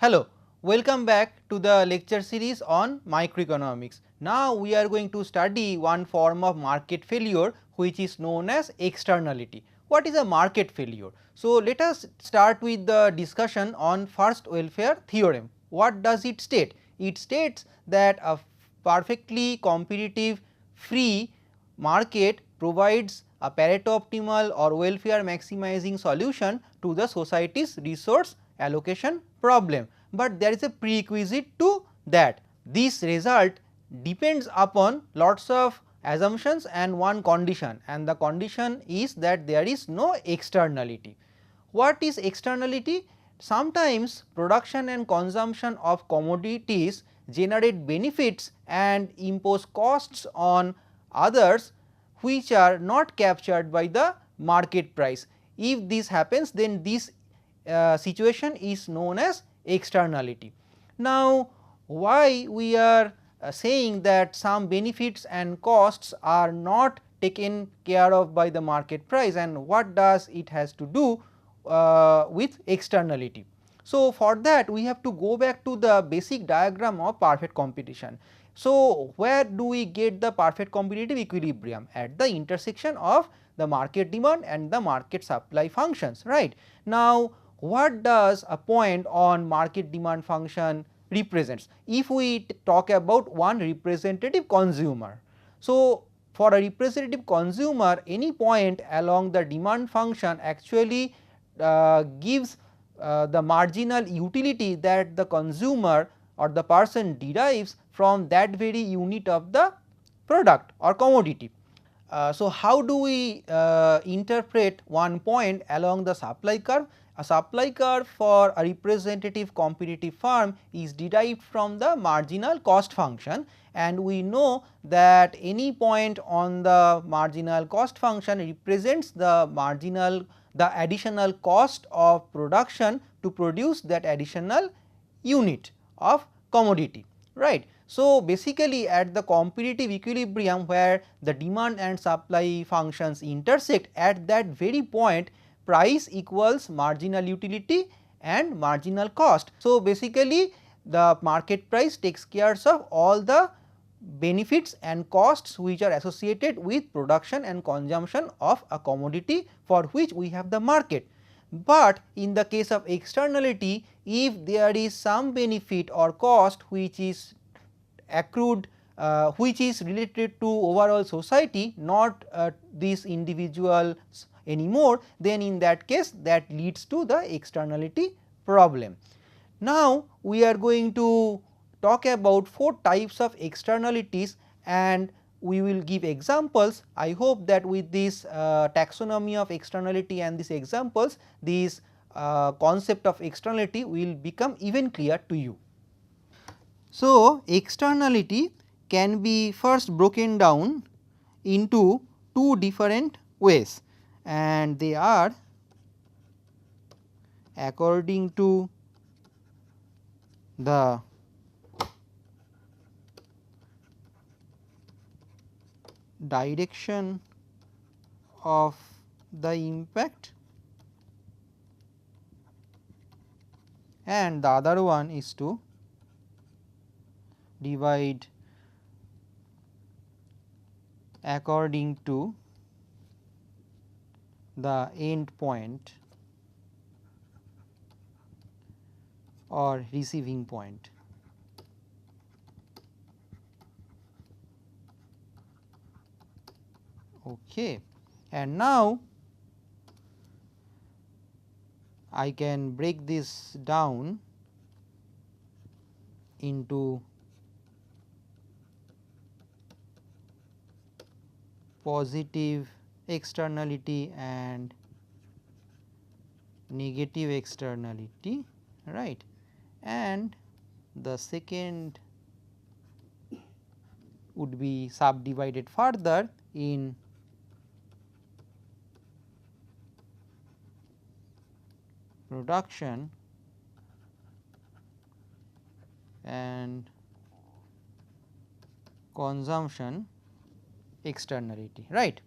Hello, welcome back to the lecture series on microeconomics. Now we are going to study one form of market failure which is known as externality. What is a market failure? So let us start with the discussion on first welfare theorem. What does it state? It states that a perfectly competitive free market provides a Pareto optimal or welfare maximizing solution to the society's resource allocation problem, but there is a prerequisite to that. This result depends upon lots of assumptions and one condition, and the condition is that there is no externality. What is externality? Sometimes production and consumption of commodities generate benefits and impose costs on others which are not captured by the market price. If this happens, then this situation is known as externality. Now, why we are saying that some benefits and costs are not taken care of by the market price, and what does it has to do with externality. So, for that we have to go back to the basic diagram of perfect competition. So, where do we get the perfect competitive equilibrium? At the intersection of the market demand and the market supply functions, right. Now, what does a point on market demand function represents? If we talk about one representative consumer. So, for a representative consumer, any point along the demand function actually gives the marginal utility that the consumer or the person derives from that very unit of the product or commodity. So, how do we interpret one point along the supply curve? A supply curve for a representative competitive firm is derived from the marginal cost function, and we know that any point on the marginal cost function represents the additional cost of production to produce that additional unit of commodity, right. So, basically at the competitive equilibrium where the demand and supply functions intersect, at that very point price equals marginal utility and marginal cost. So, basically the market price takes care of all the benefits and costs which are associated with production and consumption of a commodity for which we have the market. But in the case of externality, if there is some benefit or cost which is accrued which is related to overall society, not these individuals anymore, then in that case that leads to the externality problem. Now, we are going to talk about 4 types of externalities and we will give examples. I hope that with this taxonomy of externality and these examples, this concept of externality will become even clear to you. So, externality can be first broken down into 2 different ways, and they are according to the direction of the impact, and the other one is to divide according to the end point or receiving point. Okay. And now, I can break this down into positive externality and negative externality, right, and the second would be subdivided further in production and consumption externality, right.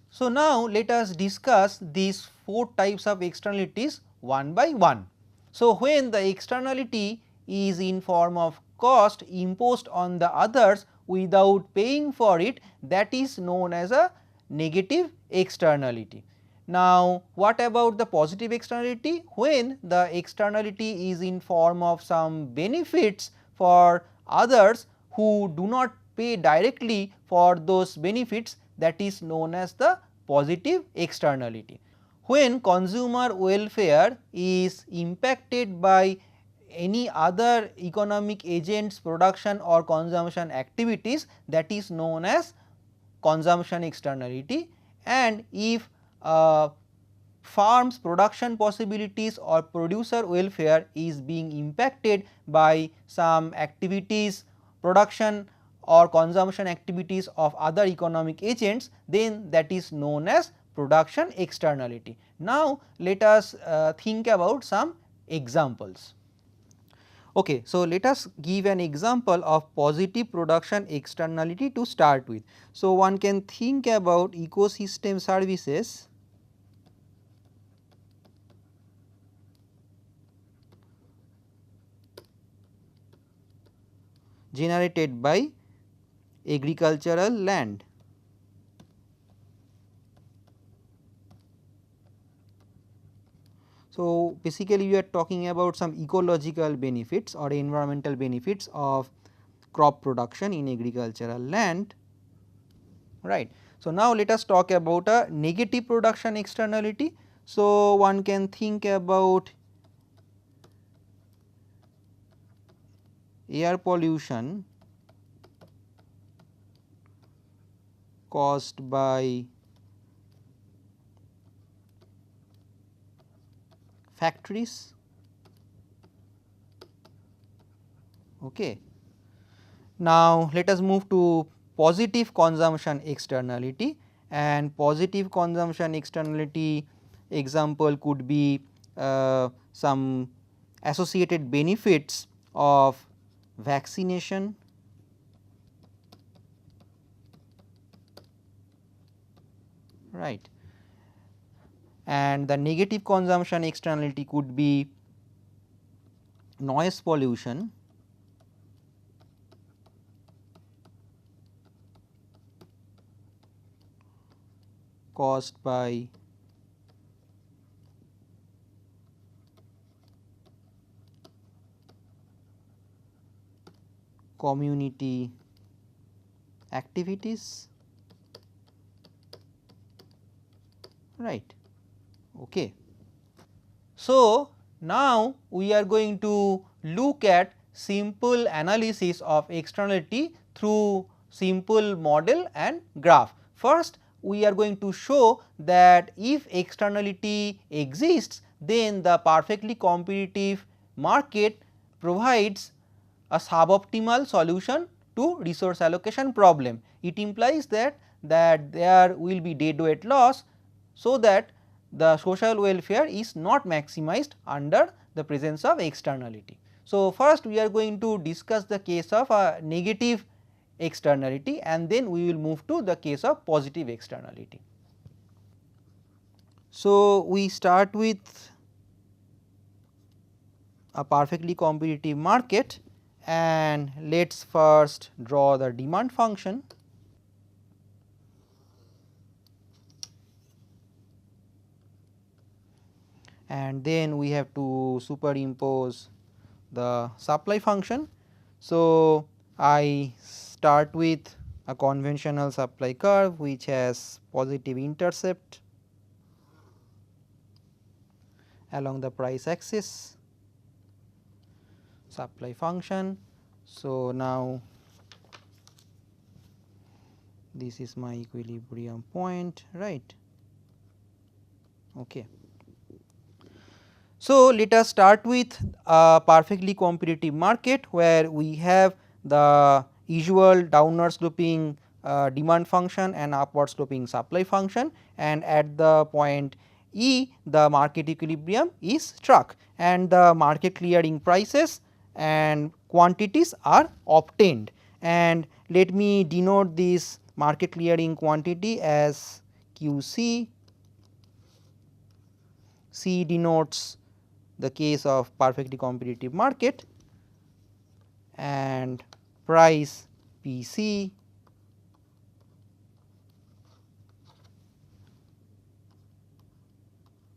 So, now let us discuss these 4 types of externalities 1 by 1. So, when the externality is in form of cost imposed on the others without paying for it, that is known as a negative externality. Now, what about the positive externality? When the externality is in form of some benefits for others who do not pay directly for those benefits, that is known as the positive externality. When consumer welfare is impacted by any other economic agent's production or consumption activities, that is known as consumption externality. And if farm's production possibilities or producer welfare is being impacted by some activities, production or consumption activities of other economic agents, then that is known as production externality. Now, let us think about some examples. Okay, so let us give an example of positive production externality to start with. So, one can think about ecosystem services generated by agricultural land. So, basically we are talking about some ecological benefits or environmental benefits of crop production in agricultural land, right. So, now let us talk about a negative production externality. So, one can think about air pollution caused by factories. Okay. Now, let us move to positive consumption externality, and positive consumption externality example could be some associated benefits of vaccination, right, and the negative consumption externality could be noise pollution, caused by community activities, right. Okay. So, now we are going to look at simple analysis of externality through simple model and graph. First, we are going to show that if externality exists, then the perfectly competitive market provides a suboptimal solution to resource allocation problem. It implies that there will be deadweight loss, so that the social welfare is not maximized under the presence of externality. So, first we are going to discuss the case of a negative externality, and then we will move to the case of positive externality. So, we start with a perfectly competitive market, and let us first draw the demand function. And then we have to superimpose the supply function. So, I start with a conventional supply curve which has positive intercept along the price axis, supply function. So, now this is my equilibrium point, right. Okay. So, let us start with a perfectly competitive market where we have the usual downward sloping demand function and upward sloping supply function, and at the point E the market equilibrium is struck and the market clearing prices and quantities are obtained. And let me denote this market clearing quantity as QC. C denotes the case of perfectly competitive market, and price P c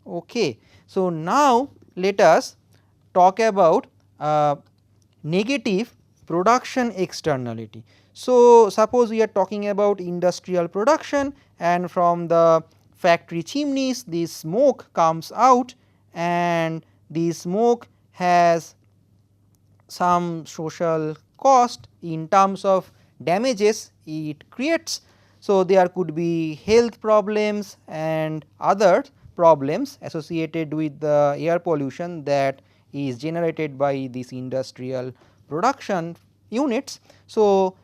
Okay. So, now let us talk about negative production externality. So, suppose we are talking about industrial production, and from the factory chimneys this smoke comes out, and the smoke has some social cost in terms of damages it creates. So, there could be health problems and other problems associated with the air pollution that is generated by this industrial production units. So,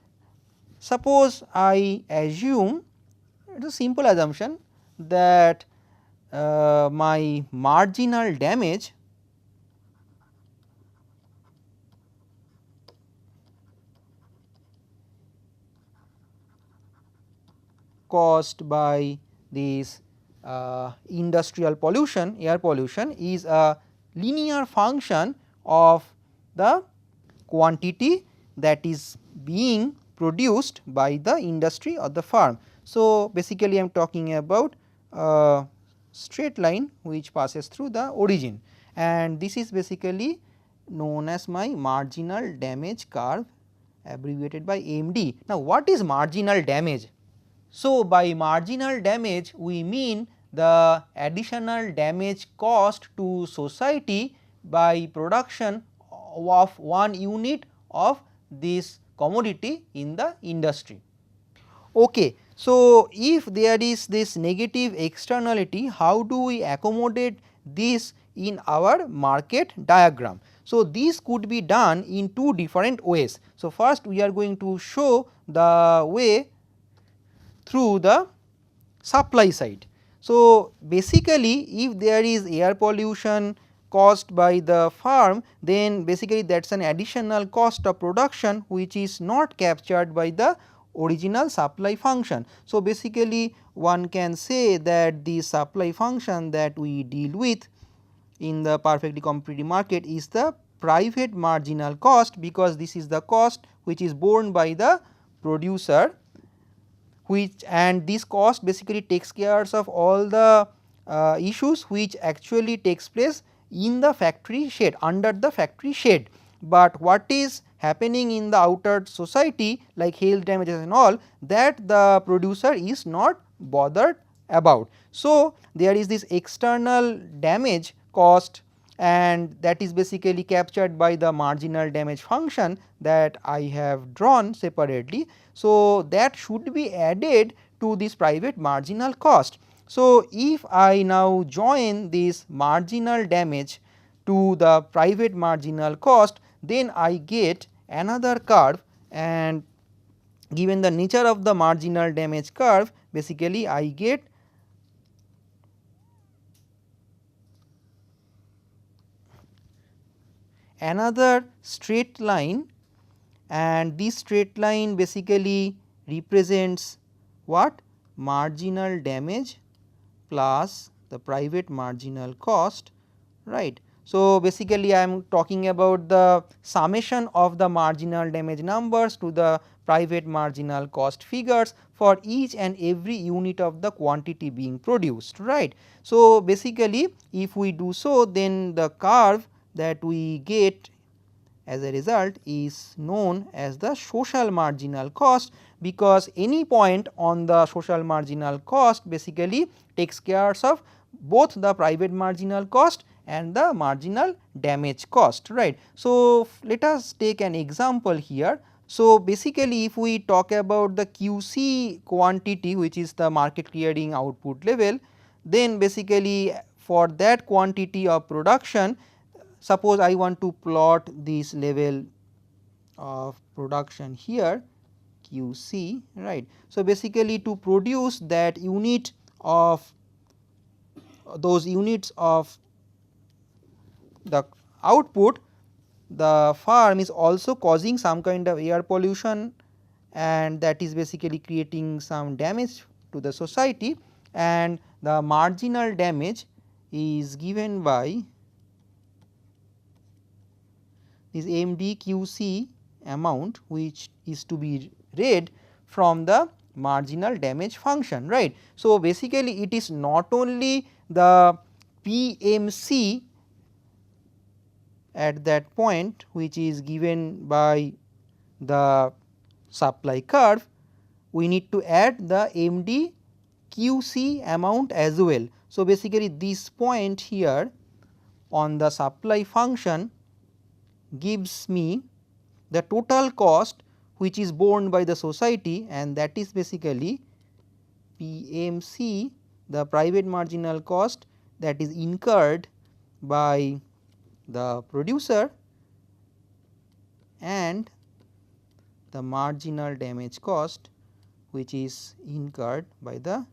suppose I assume, it is a simple assumption, that my marginal damage caused by this industrial pollution, air pollution, is a linear function of the quantity that is being produced by the industry or the firm. So, basically I am talking about a straight line which passes through the origin, and this is basically known as my marginal damage curve, abbreviated by MD. Now, what is marginal damage? So, by marginal damage we mean the additional damage caused to society by production of one unit of this commodity in the industry. Okay. So, if there is this negative externality, how do we accommodate this in our market diagram? So, this could be done in two different ways. So, first we are going to show the way through the supply side. So, basically if there is air pollution caused by the firm, then basically that is an additional cost of production which is not captured by the original supply function. So, basically one can say that the supply function that we deal with in the perfectly competitive market is the private marginal cost, because this is the cost which is borne by the producer, which, and this cost basically takes care of all the issues which actually takes place in the factory shed, under the factory shed. But what is happening in the outer society like health damages and all, that the producer is not bothered about. So, there is this external damage cost, and that is basically captured by the marginal damage function that I have drawn separately. So, that should be added to this private marginal cost. So, if I now join this marginal damage to the private marginal cost, then I get another curve, and given the nature of the marginal damage curve, basically I get another straight line, and this straight line basically represents what? Marginal damage plus the private marginal cost, right. So, basically I am talking about the summation of the marginal damage numbers to the private marginal cost figures for each and every unit of the quantity being produced, right. So, basically if we do so, then the curve that we get as a result is known as the social marginal cost, because any point on the social marginal cost basically takes care of both the private marginal cost and the marginal damage cost, right. So, let us take an example here. So, basically if we talk about the QC quantity, which is the market clearing output level, then basically for that quantity of production, suppose I want to plot this level of production here QC, right. So, basically to produce that unit of those units of the output, the firm is also causing some kind of air pollution, and that is basically creating some damage to the society, and the marginal damage is given by this MDQC amount which is to be read from the marginal damage function, right. So, basically it is not only the PMC at that point which is given by the supply curve, we need to add the MDQC amount as well. So, basically this point here on the supply function gives me the total cost which is borne by the society, and that is basically PMC, the private marginal cost that is incurred by the producer, and the marginal damage cost which is incurred by the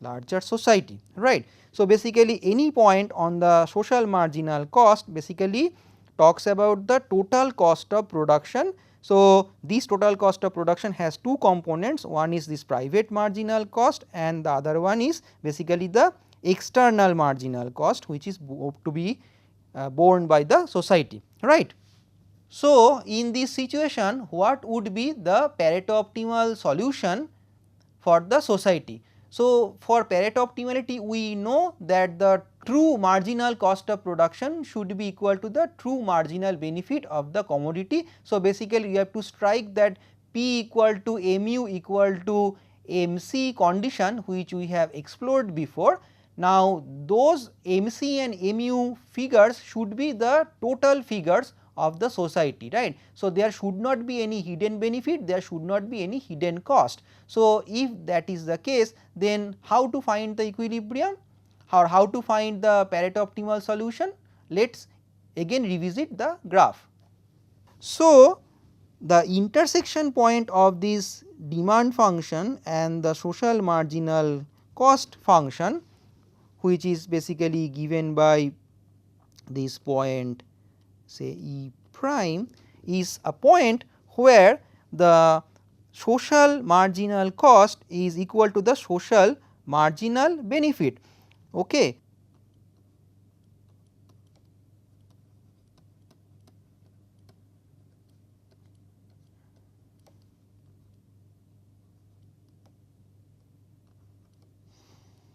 larger society, right. So, basically any point on the social marginal cost basically talks about the total cost of production. So, this total cost of production has two components, one is this private marginal cost and the other one is basically the external marginal cost which is to be borne by the society, right. So, in this situation what would be the Pareto optimal solution for the society? So, for Pareto optimality we know that the true marginal cost of production should be equal to the true marginal benefit of the commodity. So, basically you have to strike that P equal to mu equal to MC condition which we have explored before. Now, those MC and mu figures should be the total figures of the society, right. So, there should not be any hidden benefit, there should not be any hidden cost. So, if that is the case, then how to find the equilibrium or how to find the Pareto optimal solution? Let us again revisit the graph. So, the intersection point of this demand function and the social marginal cost function, which is basically given by this point say E prime, is a point where the social marginal cost is equal to the social marginal benefit. Okay.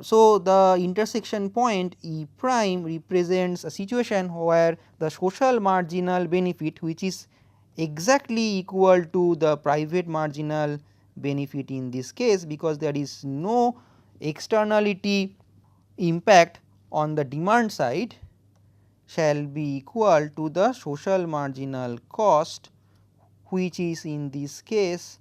So, the intersection point E prime represents a situation where the social marginal benefit which is exactly equal to the private marginal benefit in this case, because there is no externality impact on the demand side, shall be equal to the social marginal cost, which is in this case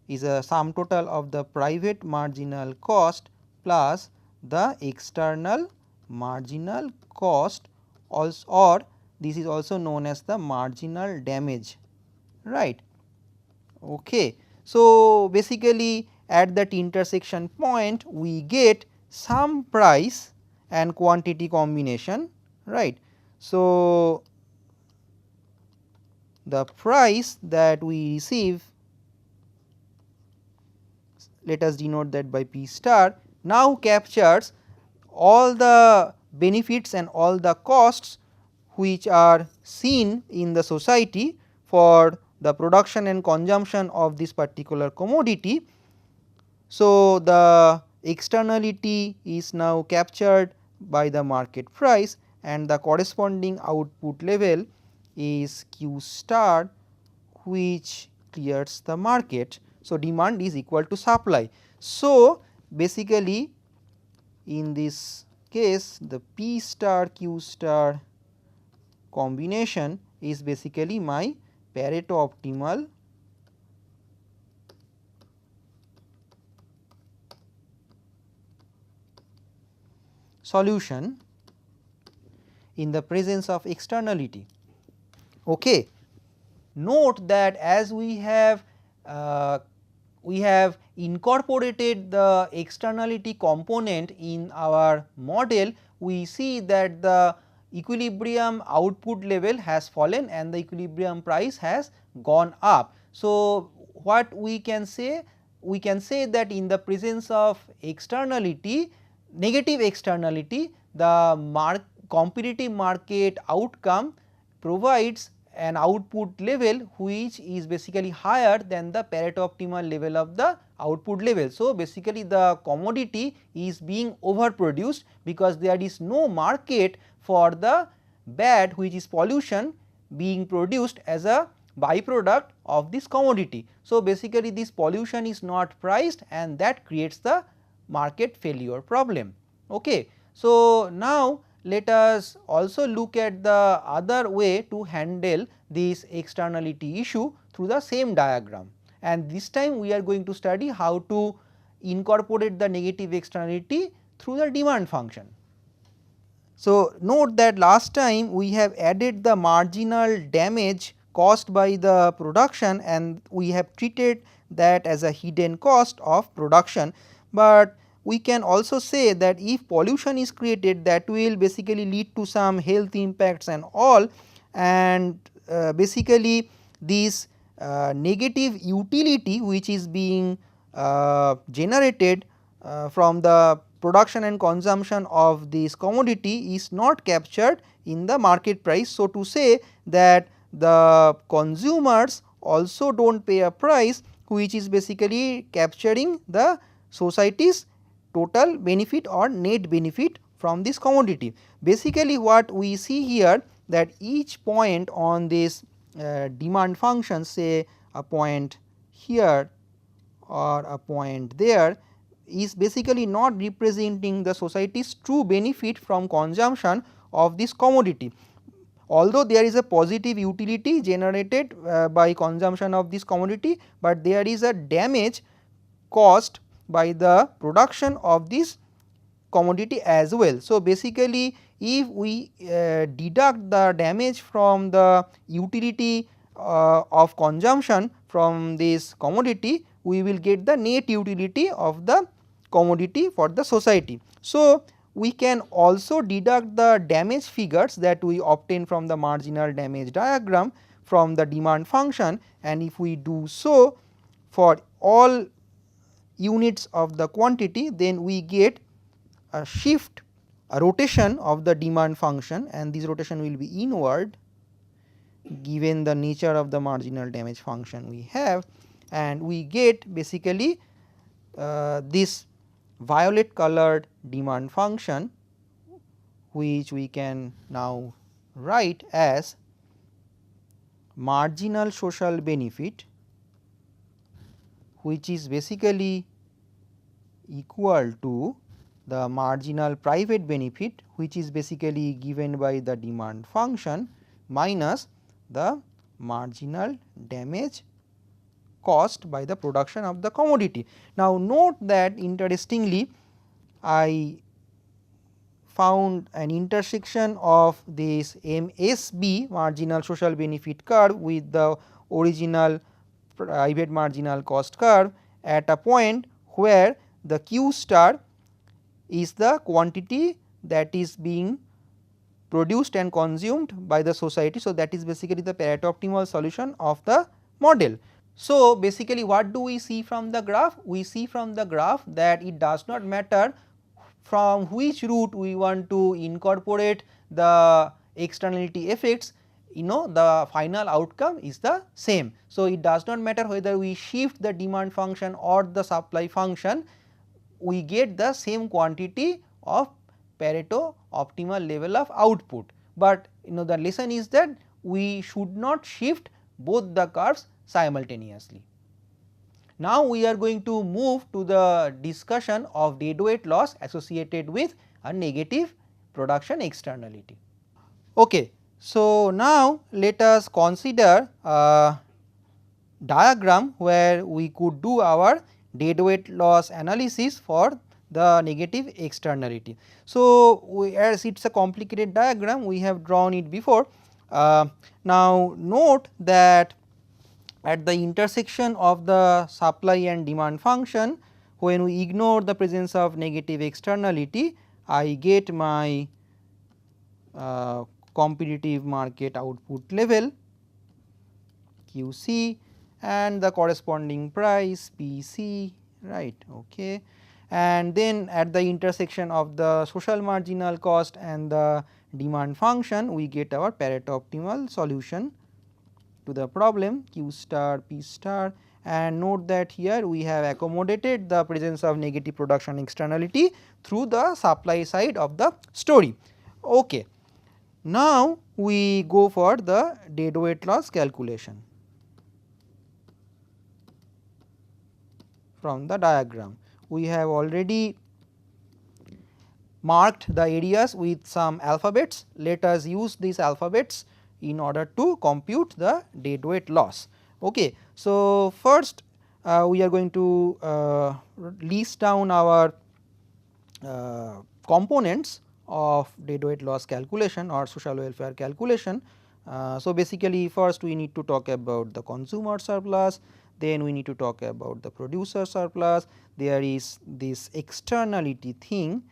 is a sum total of the private marginal cost plus the external marginal cost, also, or this is also known as the marginal damage, right. Okay. So, basically at that intersection point we get some price and quantity combination, right. So, the price that we receive, let us denote that by P star, now captures all the benefits and all the costs which are seen in the society for the production and consumption of this particular commodity. So, the externality is now captured by the market price and the corresponding output level is Q star, which clears the market. So, demand is equal to supply. So, basically in this case the P star Q star combination is basically my Pareto optimal solution in the presence of externality. Okay. Note that as we have incorporated the externality component in our model, we see that the equilibrium output level has fallen and the equilibrium price has gone up. So, what we can say? We can say that in the presence of externality, negative externality, the competitive market outcome provides an output level which is basically higher than the Pareto optimal level of the output level. So, basically the commodity is being overproduced because there is no market for the bad, which is pollution, being produced as a byproduct of this commodity. So, basically this pollution is not priced and that creates the market failure problem. Okay. So, now let us also look at the other way to handle this externality issue through the same diagram, and this time we are going to study how to incorporate the negative externality through the demand function. So, note that last time we have added the marginal damage caused by the production and we have treated that as a hidden cost of production, but we can also say that if pollution is created, that will basically lead to some health impacts and all, and basically this negative utility which is being generated from the production and consumption of this commodity is not captured in the market price. So, to say that the consumers also do not pay a price which is basically capturing the society's total benefit or net benefit from this commodity. Basically what we see here, that each point on this demand function, say a point here or a point there, is basically not representing the society's true benefit from consumption of this commodity. Although there is a positive utility generated by consumption of this commodity, but there is a damage caused by the production of this commodity as well. So, basically if we deduct the damage from the utility of consumption from this commodity, we will get the net utility of the commodity for the society. So, we can also deduct the damage figures that we obtain from the marginal damage diagram from the demand function, and if we do so for all units of the quantity, then we get a shift, a rotation of the demand function, and this rotation will be inward given the nature of the marginal damage function we have, and we get basically this violet colored demand function, which we can now write as marginal social benefit, which is basically equal to the marginal private benefit, which is basically given by the demand function, minus the marginal damage caused by the production of the commodity. Now, note that interestingly I found an intersection of this MSB, marginal social benefit curve, with the original private marginal cost curve at a point where the Q star is the quantity that is being produced and consumed by the society. So, that is basically the Pareto optimal solution of the model. So, basically what do we see from the graph? We see from the graph that it does not matter from which route we want to incorporate the externality effects, the final outcome is the same. So, it does not matter whether we shift the demand function or the supply function, we get the same quantity of Pareto optimal level of output, but the lesson is that we should not shift both the curves simultaneously. Now, we are going to move to the discussion of deadweight loss associated with a negative production externality. Okay. So, now let us consider a diagram where we could do our deadweight loss analysis for the negative externality. So, as it is a complicated diagram, we have drawn it before. Now, note that at the intersection of the supply and demand function, when we ignore the presence of negative externality, I get my competitive market output level QC and the corresponding price PC, right. Okay. And then at the intersection of the social marginal cost and the demand function, we get our Pareto optimal solution to the problem Q star P star, and note that here we have accommodated the presence of negative production externality through the supply side of the story. Okay. Now, we go for the deadweight loss calculation from the diagram. We have already marked the areas with some alphabets. Let us use these alphabets in order to compute the deadweight loss. Okay. So, first we are going to list down our components of deadweight loss calculation or social welfare calculation. So, basically first we need to talk about the consumer surplus, then we need to talk about the producer surplus. There is this externality thing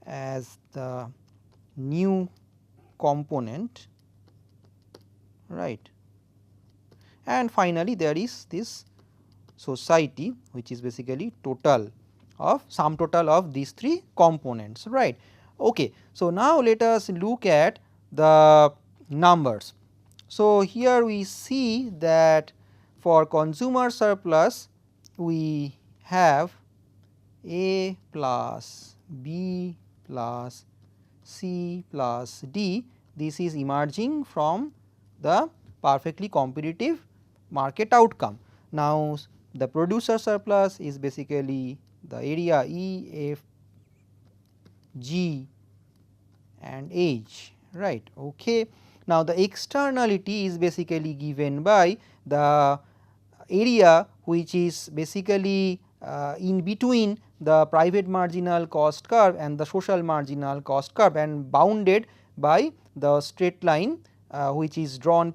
as the new component, right, and finally there is this society, which is basically total of sum total of these three components, right. Okay. So, now let us look at the numbers. So, here we see that for consumer surplus we have A plus B plus C plus D. This is emerging from the perfectly competitive market outcome. Now, the producer surplus is basically the area E, F, G and H, right. Okay. Now, the externality is basically given by the area which is basically in between the private marginal cost curve and the social marginal cost curve, and bounded by the straight line which is drawn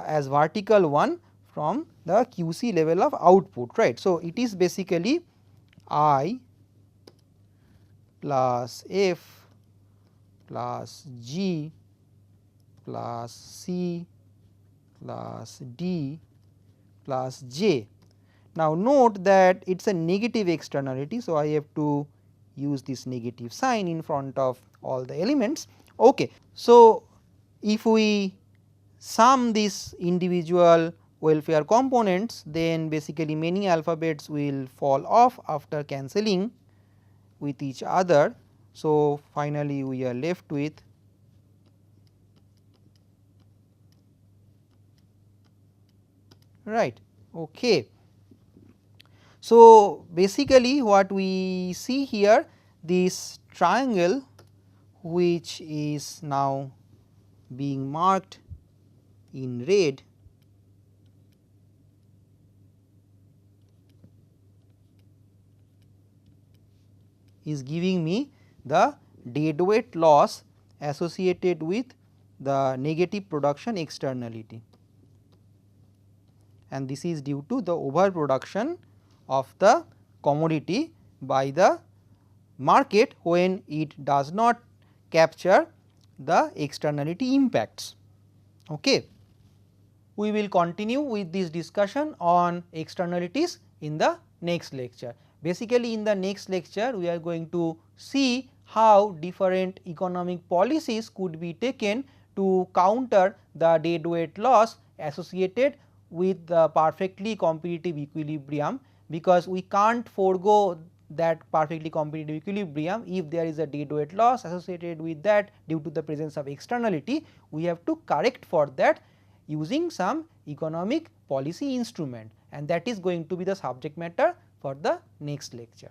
as vertical one from the QC level of output, right. So, it is basically I plus F plus G plus C plus D plus J. Now, note that it is a negative externality. So, I have to use this negative sign in front of all the elements. Okay. So, if we sum these individual welfare components, then basically many alphabets will fall off after cancelling with each other. So, finally, we are left with right. Okay. So, basically what we see here, this triangle which is now being marked in red is giving me the deadweight loss associated with the negative production externality, and this is due to the overproduction of the commodity by the market when it does not capture the externality impacts. Okay. We will continue with this discussion on externalities in the next lecture. Basically, in the next lecture we are going to see how different economic policies could be taken to counter the deadweight loss associated with the perfectly competitive equilibrium, because we can't forego that perfectly competitive equilibrium if there is a deadweight loss associated with that due to the presence of externality. We have to correct for that using some economic policy instrument, and that is going to be the subject matter for the next lecture.